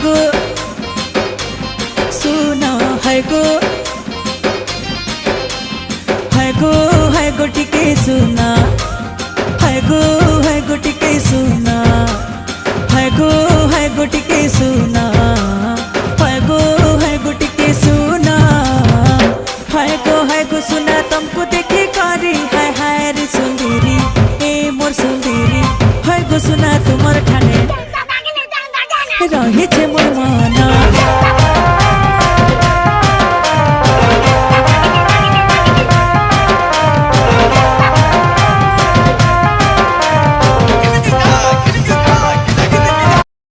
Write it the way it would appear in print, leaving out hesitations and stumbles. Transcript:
गो सुना है गो है गो टिके सुना है गो टिके सुना है गो टिके सुना है गो टिके सुना है गो सुना तुमको देखे कारी है रे सुंदरी ए मोर सुंदरी है गो सुना तुमर ठाने रही छे मोर माना